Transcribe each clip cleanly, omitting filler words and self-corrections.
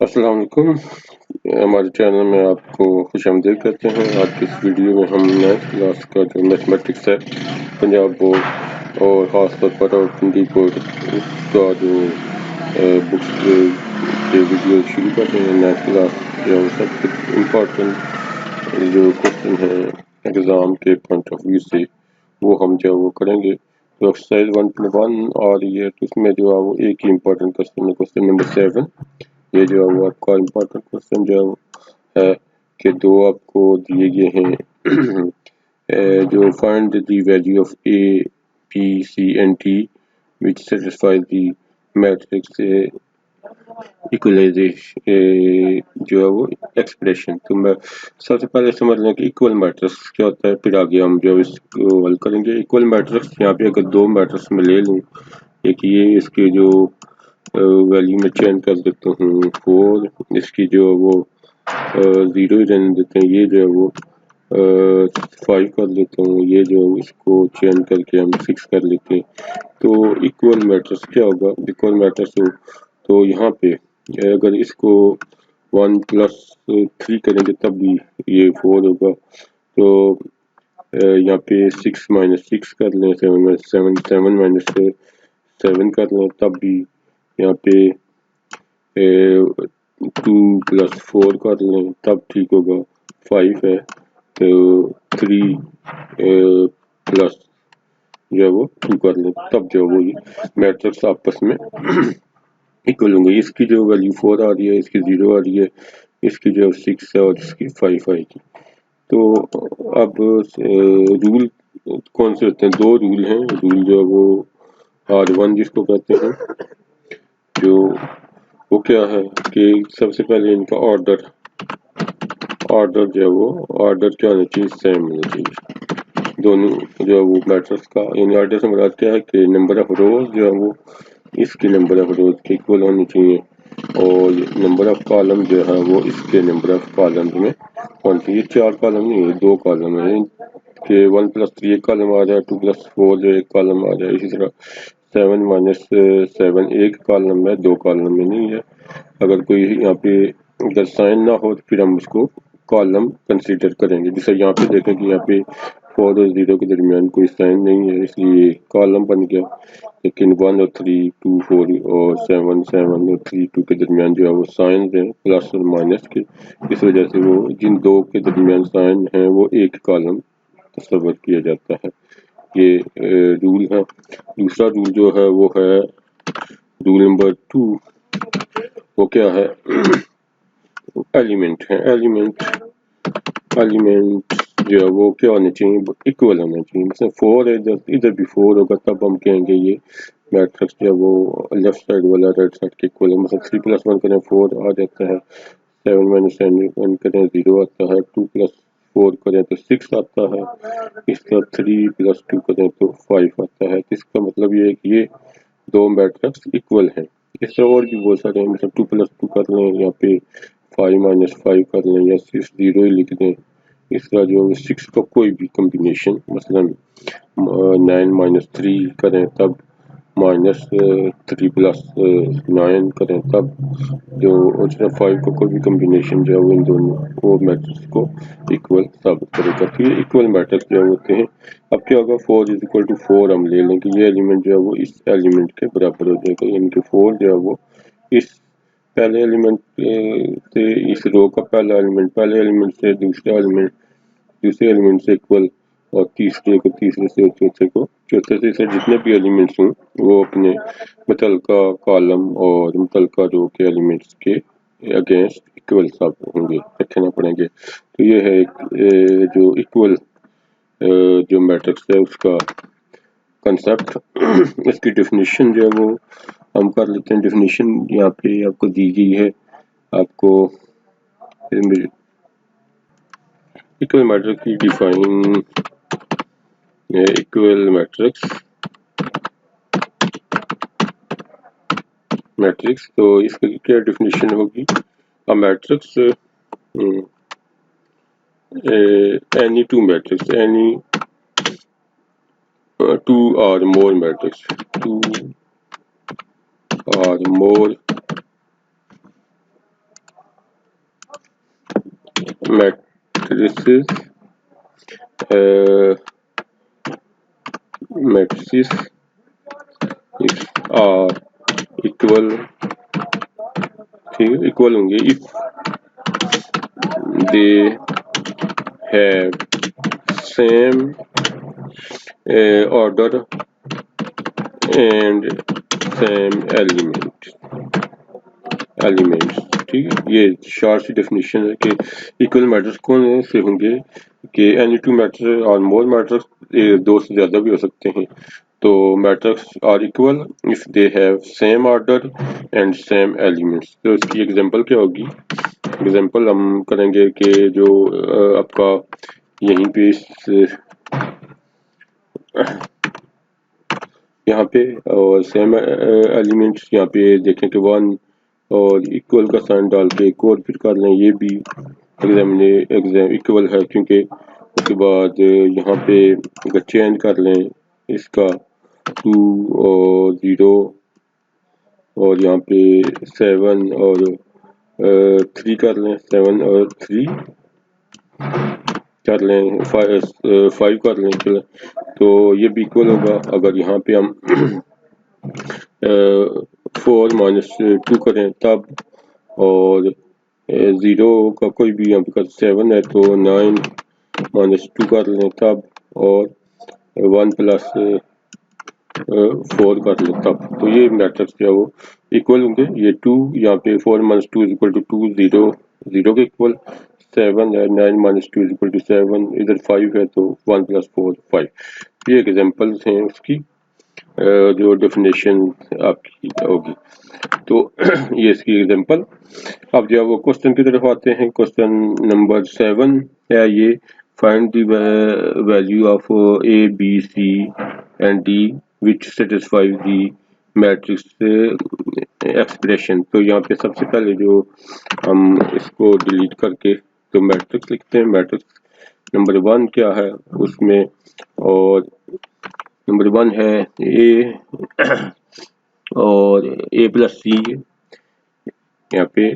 अस्सलाम वालेकुम। हमारे चैनल में आपको खुशामदीद कहते हैं। आज की इस वीडियो में हम 9th क्लास का जो मैथमेटिक्स है पंजाब बोर्ड और ख़ास तौर पर रावलपिंडी बोर्ड उसका जो बुक्स के वीडियो शुरू कर रहे हैं। 9th क्लास जो सबसे इम्पोर्टेंट जो क्वेश्चन है एग्ज़ाम के पॉइंट ऑफ व्यू से वो हम जो वो करेंगे। तो एक्सरसाइज 1.1 आ रही है, तो उसमें जो है वो एक ही इम्पोर्टेंट क्वेश्चन है, क्वेश्चन नंबर 7। ये जो है वो आपका इम्पोर्टेंट क्वेश्चन जो है कि दो आपको दिए गए हैं जो find the value of a b c and d which satisfy the matrix equalization जो है वो एक्सप्रेशन। तो मैं सबसे पहले समझ लें कि इक्वल मैट्रिक्स क्या होता है, फिर आगे हम जो इसको हल करेंगे। इक्वल मैट्रिक्स यहाँ पे अगर दो मैट्रिक्स में ले लूँ, एक ये इसके जो वैल्यू में चेंज कर देता हूँ 4, इसकी जो वो 0 ही रहने देते हैं, ये जो है वो 5 कर लेता हूँ, ये जो है इसको चेंज करके हम 6 कर लेते हैं। तो इक्वल मैट्रिक्स क्या होगा, इक्वल मैट्रिक्स हो तो यहाँ पे अगर इसको 1 + 3 करेंगे तब भी ये 4 होगा। तो यहाँ पे 6 - 6 कर लें, 7 - 7 कर लें तब भी यहाँ पे 2 + 4 कर लें तब ठीक होगा। 5 है तो 3 प्लस जो है वो 2 कर लें तब जो है वो मैट्रिक्स आपस में इक्वल होंगे। इसकी जो वैल्यू 4 आ रही है, इसकी 0 आ रही है, इसकी जो 6 है और इसकी 5 आएगी। तो अब रूल कौन से होते हैं, दो रूल हैं। रूल जो है वो R1 जिसको कहते हैं, जो वो क्या है कि सबसे पहले इनका ऑर्डर जो है वो ऑर्डर क्या होना चाहिए, सेम होना चाहिए दोनों जो है वो मैट्रिक्स का। यानी ऑर्डर से मुराद क्या है कि नंबर ऑफ रोज जो है वो इसके नंबर ऑफ रोज के इक्वल होनी चाहिए और नंबर ऑफ कॉलम जो है वो इसके नंबर ऑफ कॉलम में होनी चाहिए। 4 कॉलम नहीं है, 2 कॉलम है कि 1 + 3 एक कॉलम आ जाए, 2 + 4 जो एक कॉलम आ जाए। इसी तरह 7 - 7 एक कॉलम में, 2 कॉलम में नहीं है। अगर कोई यहाँ पे अगर साइन ना हो तो फिर हम उसको कॉलम कंसीडर करेंगे। जैसे यहाँ पे देखें कि यहाँ पे 4 और 0 के दरमियान कोई साइन नहीं है, इसलिए कॉलम बन गया। लेकिन 1 और 3, 2 4 और 7 7 और 3 2 के दरमियान जो है वो साइन हैं प्लस और माइनस के, इस वजह से वो जिन दो के दरमियान साइन हैं वो एक कॉलम तस्वर किया जाता है। ये रूल है। दूसरा रूल जो है वो है रूल नंबर 2। वो क्या है, एलिमेंट है। एलिमेंट जो है वो क्या होने चाहिए, इक्वल होना चाहिए। जैसे 4 है, इधर भी 4 होगा तब हम कहेंगे ये मैट्रिक्स जो है वो लेफ्ट साइड वाला राइट साइड के इक्वल है। मतलब 3 + 1 करें 4 आ जाता है, 7 - 7 करें 0 आता है, 2 + 4 करें तो 6 आता है, इसका 3 + 2 करें तो 5 आता है। इसका मतलब ये है कि ये दो मैट्रिक्स इक्वल हैं। इस तरह और भी बहुत सारे हैं, मतलब 2 + 2 कर लें, यहाँ पे 5 - 5 कर लें या 6 0 ही लिख दें। इसका जो 6 का कोई भी कॉम्बिनेशन, मसलन 9 - 3 करें तब, -3 + 9 करें तब, जो 5 का कोई भी कॉम्बिनेशन जो है वो इन दोनों वो मैट्रिक्स को इक्वल साबित करेगा। तो ये इक्वल मैट्रिक्स जो होते हैं। अब क्या होगा, 4 = 4 हम ले लें कि ये एलिमेंट जो है वो इस एलिमेंट के बराबर हो जाएगा, यानी कि 4 जो है वो इस पहले एलिमेंट से, इस रो का पहला एलिमेंट पहले एलिमेंट से, दूसरे एलिमेंट से इक्वल, और तीसरे को तीसरे से, चौथे से जितने भी एलिमेंट्स हों वो अपने मुतल्लिका कॉलम और मुतल्लिका रो के एलिमेंट्स के अगेंस्ट इक्वल सब होंगे, रखना पड़ेंगे। तो ये है एक जो इक्वल जो मैट्रिक्स है उसका कंसेप्ट। इसकी डेफिनेशन जो है वो हम कर लेते हैं। डेफिनेशन यहाँ पे आपको दी गई है। आपको इक्वल मैट्रिक्स की डिफाइन, इक्वल मैट्रिक्स तो इसकी क्या डेफिनेशन होगी, a matrix any two matrix, any two or more matrix, two or more matrices matrices are equal, ठीक है, इक्वल होंगे if they have same order and same elements, ठीक है। ये शॉर्ट सी डेफिनेशन है कि इक्वल मैट्रिक्स कौन से होंगे कि एनी टू मैट्रिक्स और मोर मैट्रिक्स, दो से ज़्यादा भी हो सकते हैं। तो matrix are equal if they have same order and same elements. तो इसकी एग्जांपल क्या होगी? एग्जांपल हम करेंगे कि जो आपका यहीं पे यहाँ पे और सेम एलिमेंट्स यहाँ पे देखें कि 1 और इक्वल का साइन डाल के एक और फिर कर लें, ये भी एग्जाम इक्वल है, क्योंकि उसके बाद यहाँ पे अगर चेंज कर लें इसका 2 और 0 और यहाँ पे 7 और 3 कर लें, 7 और 3 कर लें, 5 कर लें, तो ये भी इक्वल होगा। अगर यहाँ पे हम 4 माइनस 2 करें तब, और 0 का कोई भी यहाँ पे 7 है तो 9 माइनस 2 कर लें तब, और 1 प्लस 4 कर लें तब, तो ये मैट्रिक्स क्या वो इक्वल होंगे। ये 2 यहाँ पे 4 माइनस 2 इज इक्वल टू 2, 0 के इक्वल, 7 है, 9 माइनस 2 इज इक्वल टू 7, इधर 5 है तो 1 प्लस 4 5। ये एग्जांपल्स हैं उसकी, जो डेफिनेशन आपकी होगी। तो ये इसकी एग्जांपल। अब जब वो क्वेश्चन की तरफ आते हैं, क्वेश्चन नंबर 7 है ये, find the value of a b c and d which satisfies the matrix expression. तो यहाँ पे सबसे पहले जो हम इसको डिलीट करके तो मैट्रिक्स लिखते हैं। मैट्रिक्स नंबर 1 क्या है उसमें, और नंबर 1 है ए और ए प्लस सी यहाँ पे,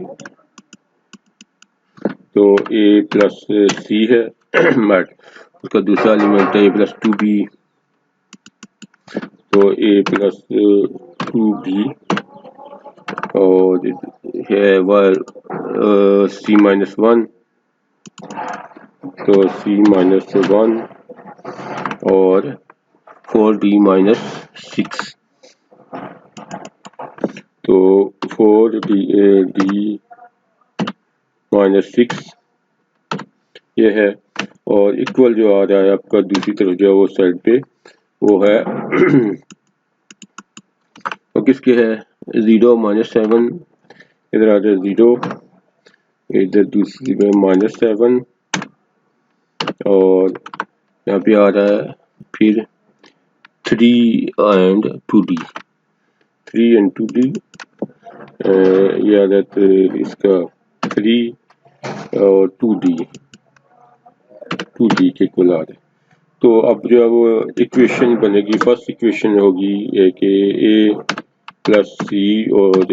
तो ए प्लस सी है मैट, उसका दूसरा एलिमेंट है ए प्लस 2b, तो ए प्लस 2b, और है सी माइनस 1, तो सी माइनस 1 और 4d माइनस 6, तो 4d माइनस 6 ये है। और इक्वल जो आ रहा है आपका दूसरी तरफ जो है वो साइड पे वो है तो किसके है 0 माइनस 7, इधर आ जाए 0, इधर दूसरी में माइनस 7, और यहाँ पे आ रहा है फिर 3 एंड 2d, 3 एंड 2d, ये आ जाता है इसका 3 और 2d के इक्वल आ रहे। तो अब जो है वो इक्वेशन बनेगी, फर्स्ट इक्वेशन होगी कि ए प्लस सी और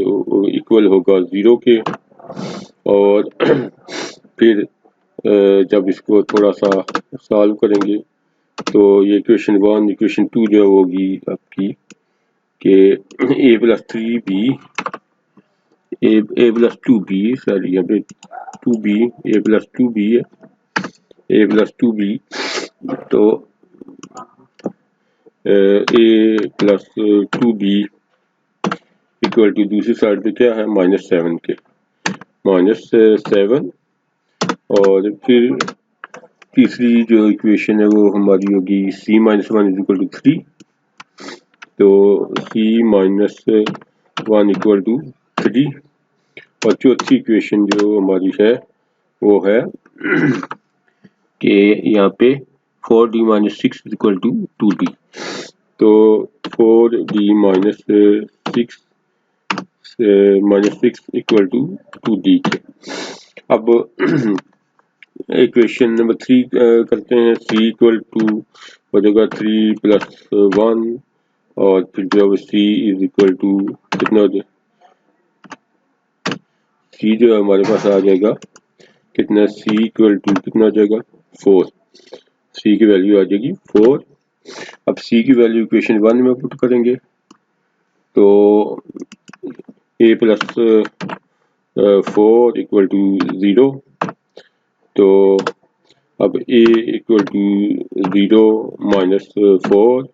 इक्वल होगा 0 के, और फिर जब इसको थोड़ा सा सॉल्व करेंगे तो ये इक्वेशन 1 इक्वेशन 2 जो होगी आपकी कि ए प्लस 3b ए प्लस 2b, सॉरी यहाँ पे 2b, ए प्लस 2b है, ए प्लस 2b, तो ए प्लस 2b इक्वल टू दूसरी साइड पे क्या है -7 के, -7, और फिर तीसरी जो इक्वेशन है वो हमारी होगी c minus 1 is equal to 3, तो c माइनस 1 इक्वल टू 3, और चौथी इक्वेशन जो हमारी है वो है कि यहाँ पे 4d minus 6 equal to 2d, तो 4d minus 6 equal to 2d के। अब इक्वेशन नंबर 3 करते हैं, c इक्वल टू हो जाएगा 3 प्लस 1, और फिर जो c इज इक्वल टू कितना हो जाए, c जो है हमारे पास आ जाएगा कितना सी इक्वल टू कितना आ जाएगा 4, सी की वैल्यू आ जाएगी 4। अब सी की वैल्यू इक्वेशन 1 में पुट करेंगे तो ए प्लस 4 इक्वल टू 0, तो अब A equal to 0 minus 4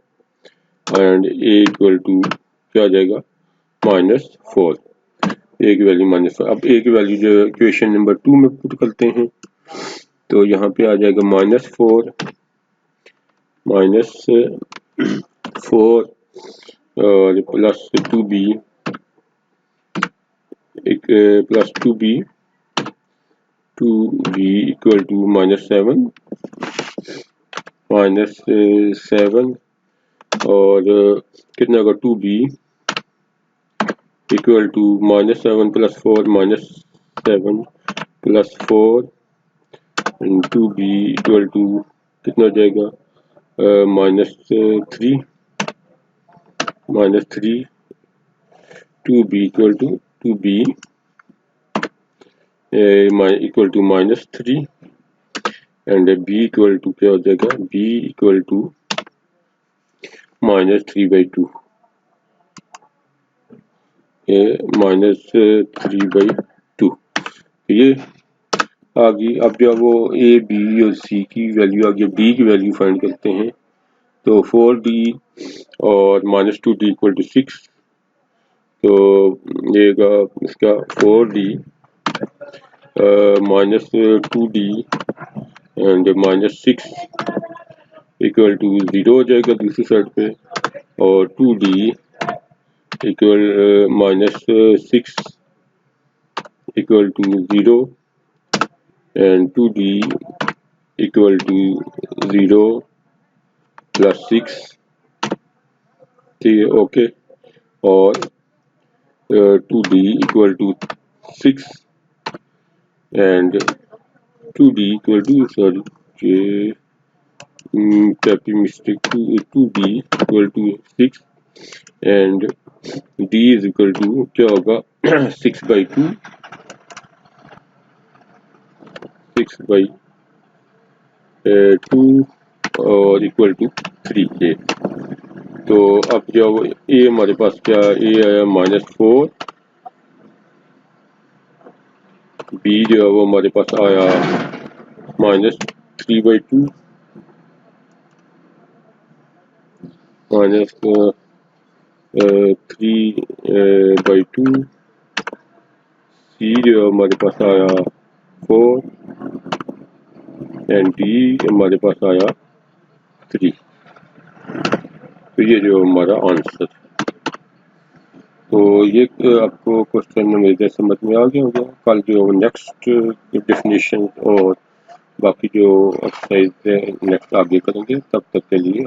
and A equal to क्या आ जाएगा -4, ए की वैल्यू -4। अब ए की वैल्यू जो इक्वेशन नंबर 2 में पुट करते हैं तो यहाँ पे आ जाएगा -4 और plus 2b plus 2b equal to -7 और कितना होगा 2b equal to -7 plus 4 -7 plus 4 and 2b equal to कितना हो जाएगा -3 2b equal to 2b equal to -3 and b equal to क्या हो जाएगा b इक्वल टू -3/2 -3/2 ये आ गई। अब जब वो a b और c की वैल्यू आ गई, d की वैल्यू फाइंड करते हैं तो 4d और -2d इक्वल टू 6, तो ये इसका 4d -2d and -6 equal to 0 हो जाएगा दूसरी साइड पे, और 2d equal -6 equal to 0 and 2d equal to 0 plus 6, ठीक है ओके, और 2d equal to 6 and 2d equal to sorry typing mistake 2d equal to 6 and d is equal to क्या होगा 6/2 और इक्वल टू 3 तो अब जब a हमारे पास क्या a आया -4, b जो है वो हमारे पास आया -3/2 -3/2, c जो है हमारे पास आया 4 एंड d हमारे पास आया 3। तो ये जो हमारा आंसर, तो ये आपको क्वेश्चन मेरे समझ में आ गया होगा। कल जो नेक्स्ट डेफिनेशन और बाकी जो एक्सरसाइज है नेक्स्ट आगे करेंगे, तब तक के लिए